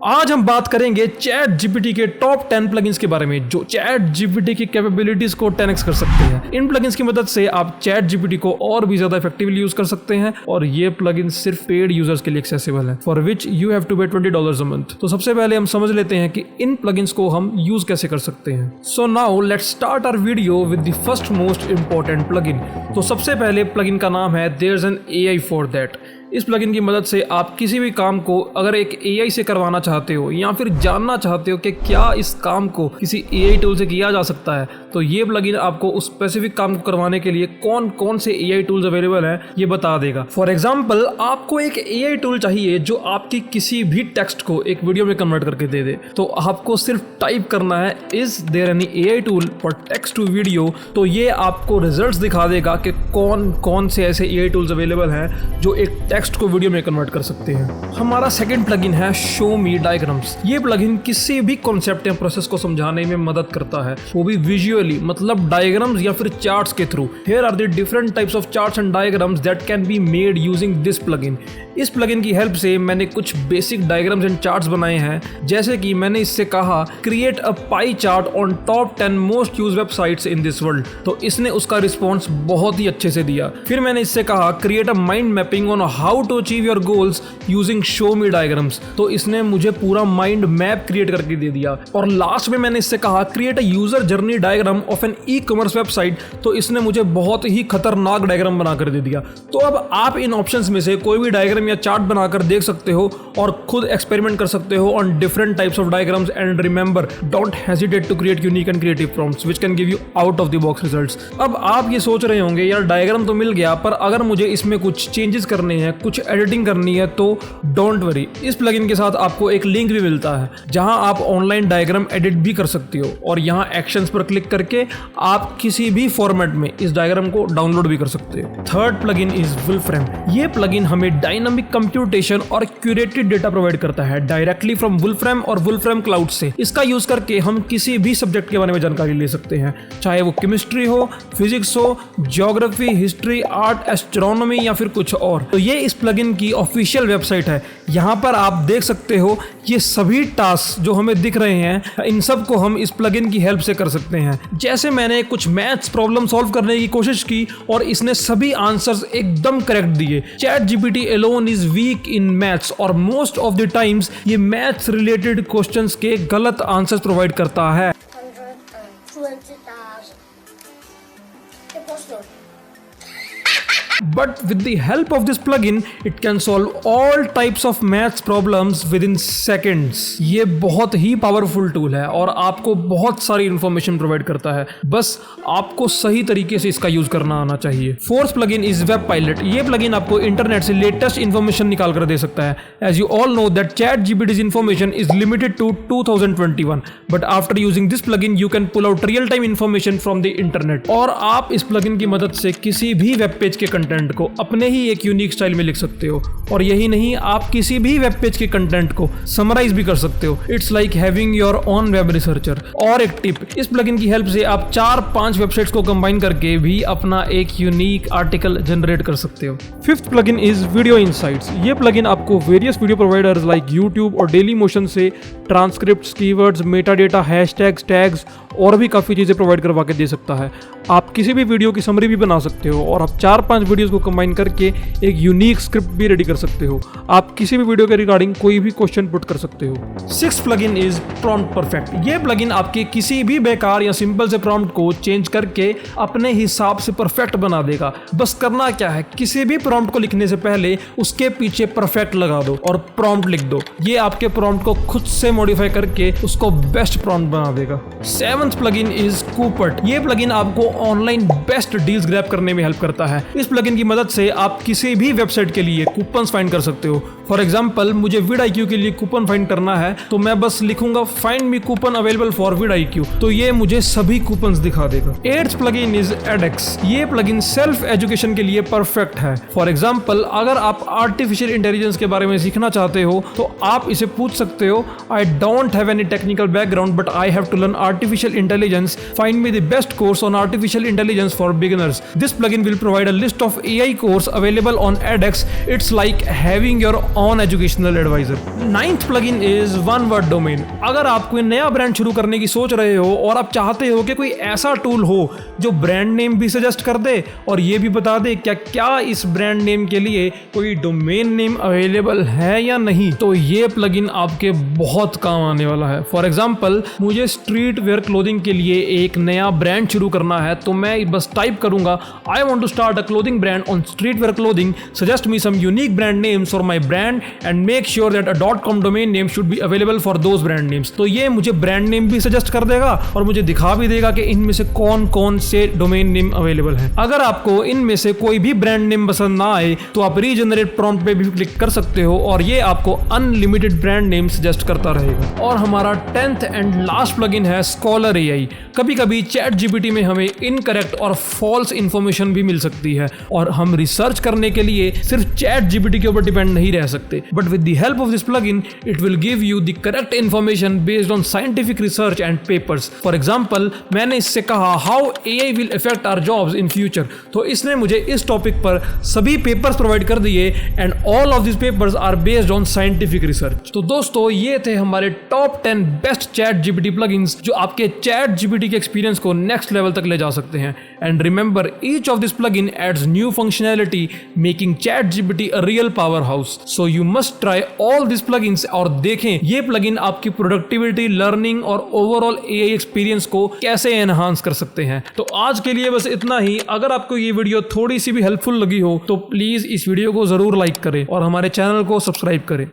आज हम बात करेंगे चैट जीपीटी के टॉप 10 प्लगइन्स के बारे में जो चैट जीपीटी की कैपेबिलिटीज को 10x कर सकते हैं। इन प्लगइन्स की मदद से आप चैट जीपीटी को और भी ज्यादा इफेक्टिवली यूज कर सकते हैं और ये प्लगइन्स सिर्फ पेड यूजर्स के लिए एक्सेसिबल है, for which you have to pay $20 a month. तो सबसे पहले हम समझ लेते हैं कि इन प्लगइन्स को हम यूज कैसे कर सकते हैं। So now let's start our video with the first most important plugin. तो सबसे पहले प्लगइन का नाम है there is an AI for that. इस प्लगइन की मदद से आप किसी भी काम को अगर एक एआई से करवाना चाहते हो या फिर जानना चाहते हो कि क्या इस काम को किसी एआई टूल से किया जा सकता है, तो ये प्लगइन आपको उस स्पेसिफिक काम को करवाने के लिए कौन कौन से एआई टूल्स अवेलेबल हैं ये बता देगा। फॉर एग्जांपल, आपको एक एआई टूल चाहिए जो आपकी किसी भी टेक्स्ट को एक वीडियो में कन्वर्ट करके दे दे, तो आपको सिर्फ टाइप करना है is there any AI tool for text to video, तो ये आपको रिजल्ट्स दिखा देगा कि कौन कौन से ऐसे एआई टूल्स अवेलेबल हैं जो एक टेक्स्ट को वीडियो में कन्वर्ट कर सकते हैं। हमारा सेकंड प्लगइन है शो मी डायग्राम्स। ये प्लगइन किसी भी कॉन्सेप्ट या प्रोसेस को समझाने में मदद करता है, वो भी विजुअली, मतलब डायग्राम्स या फिर चार्ट्स के थ्रू। Here are the different types of charts and diagrams that can be made using this plugin. इस प्लगइन की हेल्प से मैंने कुछ बेसिक डायग्राम्स एंड चार्ट्स बनाए हैं, जैसे कि मैंने इससे कहा create a pie chart on top 10 most used websites in this world, तो इसने उसका रिस्पॉन्स बहुत ही अच्छे से दिया। फिर मैंने इससे कहा create a mind mapping on how to achieve your goals using show me diagrams, तो इसने मुझे पूरा माइंड मैप क्रिएट करके दे दिया। और लास्ट में मैंने इससे कहा create a user journey diagram of an e commerce website, तो इसने मुझे बहुत ही खतरनाक डायग्राम बनाकर दे दिया। तो अब आप इन ऑप्शंस में से कोई भी डायग्राम या चार्ट बनाकर देख सकते हो और खुद एक्सपेरिमेंट कर सकते हो on different types of diagrams. And remember, don't hesitate to create unique and creative prompts which can give you out of the box results. अब आप ये सोच रहे होंगे यार डायग्राम तो मिल गया, पर अगर मुझे इसमें कुछ चेंजेस करने हैं, कुछ एडिटिंग करनी है, तो डोंट वरी, इस प्लगइन के साथ आपको एक लिंक भी मिलता है जहां आप ऑनलाइन डायग्राम एडिट भी कर सकते हो और यहां एक्शंस पर क्लिक करके आप किसी भी फॉर्मेट में इस डायग्राम को डाउनलोड भी कर सकते हो। Third plugin is Wolfram. ये प्लगइन हमें डायनामिक कंप्यूटेशन और क्यूरेटेड डेटा प्रोवाइड करता है डायरेक्टली फ्रॉम वुल्फ्रेम और वुल्फ्रेम क्लाउड से। इसका यूज करके हम किसी भी सब्जेक्ट के बारे में जानकारी ले सकते हैं, चाहे वो केमिस्ट्री हो, फिजिक्स हो, ज्योग्राफी, हिस्ट्री, आर्ट, एस्ट्रोनॉमी या फिर कुछ और। तो ये इस प्लगइन की ऑफिशियल वेबसाइट है। यहाँ पर आप देख सकते हो ये सभी टास्क जो हमें दिख रहे हैं, इन सब को हम इस प्लगइन की हेल्प से कर सकते हैं। जैसे मैंने कुछ मैथ्स प्रॉब्लम सॉल्व करने की कोशिश की और इसने सभी आंसर्स एकदम करेक्ट दिए। Chat GPT alone is weak in maths और मोस्ट ऑफ द टाइम्स ये मैथ्स रिलेटेड क्वेश्चंस के गलत आंसर्स प्रोवाइड करता है। But with the help of this plugin, it can solve all types of maths problems within seconds. ये बहुत ही powerful tool है और आपको बहुत सारी इंफॉर्मेशन प्रोवाइड करता है, बस आपको सही तरीके से इसका यूज करना आना चाहिए। Fourth plugin is web pilot. ये प्लगइन आपको इंटरनेट से लेटेस्ट इंफॉर्मेशन निकाल कर दे सकता है। As you all know that ChatGPT's information is limited to 2021, but after using this plugin, you can pull out real-time information from the internet. और आप इस प्लगइन की मदद से किसी भी वेब पेज के कंटेंट को अपने ही एक यूनिक स्टाइल में लिख सकते हो, और यही नहीं, आप किसी भी वेब पेज के कंटेंट को समराइज भी कर सकते हो। It's like having your own web researcher. और एक टिप, इस प्लगइन की हेल्प से आप 4-5 वेबसाइट्स को कंबाइन करके भी अपना एक यूनिक आर्टिकल जनरेट कर सकते हो। Fifth plugin is video insights. ये प्लगइन आपको various video providers like YouTube और डेली मोशन से transcripts, keywords, Meta data, hashtags, tags और भी काफ़ी चीज़ें प्रोवाइड करवा के दे सकता है। आप किसी भी वीडियो की समरी भी बना सकते हो और आप 4-5 वीडियोस को कंबाइन करके एक यूनिक स्क्रिप्ट भी रेडी कर सकते हो। आप किसी भी वीडियो के रिगार्डिंग कोई भी क्वेश्चन पुट कर सकते हो। Sixth plugin is prompt perfect. ये प्लगइन आपके किसी भी बेकार या सिंपल से प्रॉम्प्ट को चेंज करके अपने हिसाब से परफेक्ट बना देगा। बस करना क्या है, किसी भी प्रॉम्प्ट को लिखने से पहले उसके पीछे परफेक्ट लगा दो और प्रॉम्प्ट लिख दो। ये आपके प्रॉम्प्ट को खुद से मॉडिफाई करके उसको बेस्ट प्रॉम्प्ट बना देगा। Seventh plugin is Coupert. ये प्लगइन आपको ऑनलाइन बेस्ट डील्स ग्रैब करने में हेल्प करता है। इस प्लगइन की मदद से आप किसी भी वेबसाइट के लिए कूपन्स फाइंड कर सकते हो। फॉर एग्जांपल, मुझे vidIQ के लिए कूपन फाइंड करना है, तो मैं बस लिखूंगा find me coupon available for vidIQ, तो ये मुझे सभी कूपन्स दिखा देगा। Eighth plugin is edX। ये प्लगइन सेल्फ एजुकेशन के लिए परफेक्ट है। फॉर एग्जांपल, अगर आप आर्टिफिशियल इंटेलिजेंस के बारे में सीखना चाहते हो तो आप इसे पूछ सकते हो, I don't have any technical background but I have to learn artificial intelligence, find me the best course on artificial intelligence for beginners. This plugin will provide a list of AI course available on edX. It's like having your own educational advisor. 9th plugin is one word domain. अगर आप कोई नया brand शुरू करने की सोच रहे हो और आप चाहते हो कि कोई ऐसा टूल हो जो ब्रांड नेम भी सजेस्ट कर दे और ये भी बता दे क्या इस ब्रांड नेम के लिए कोई डोमेन नेम अवेलेबल है या नहीं, तो ये प्लगइन आपके बहुत काम आने वाला है। फॉर एग्जाम्पल, मुझे स्ट्रीट वेयर क्लोथिंग के लिए एक नया ब्रांड शुरू करना है, तो मैं बस टाइप करूंगा I want to start a clothing brand on street wear clothing, suggest me some unique brand names for my brand and make sure that a .com domain name should be available for those brand names. तो ये मुझे brand name भी suggest कर देगा और मुझे दिखा भी देगा कि इनमें से कौन कौन से डोमेन नेम अवेलेबल है। अगर आपको इनमें से कोई भी ब्रांड नेम पसंद ना आए तो आप रीजनरेट प्रॉम्प्ट पे भी क्लिक कर सकते हो और ये आपको अनलिमिटेड ब्रांड नेम सजेस्ट करता रहेगा। और हमारा 10th एंड लास्ट प्लगइन है स्कॉलर AI। कभी कभी चैट जीपीटी में हमें इनकरेक्ट और फॉल्स इंफॉर्मेशन भी मिल सकती है और हम रिसर्च करने के लिए सिर्फ चैट जीपीटी के ऊपर डिपेंड नहीं रह सकते, but with the help of this plugin it will give you the correct information based on scientific research and papers. For example, मैंने इससे कहा how AI will affect our jobs in future, तो इसने मुझे इस टॉपिक पर सभी papers provide कर दिए and all of this papers are based on scientific research. तो दोस्तों, ये थे हमारे top 10 best chat GPT plugins जो आपके चैट जीपीटी के एक्सपीरियंस को नेक्स्ट लेवल तक ले जा सकते हैं। And remember, each of this plugin adds new functionality making chat GPT a real power house. So you must try all this plugins और देखें ये प्लगइन आपकी प्रोडक्टिविटी, लर्निंग और ओवरऑल AI एक्सपीरियंस को कैसे एनहांस कर सकते हैं। तो आज के लिए बस इतना ही। अगर आपको ये वीडियो थोड़ी सी भी हेल्पफुल लगी हो तो प्लीज इस वीडियो को जरूर लाइक करें और हमारे चैनल को सब्सक्राइब करें।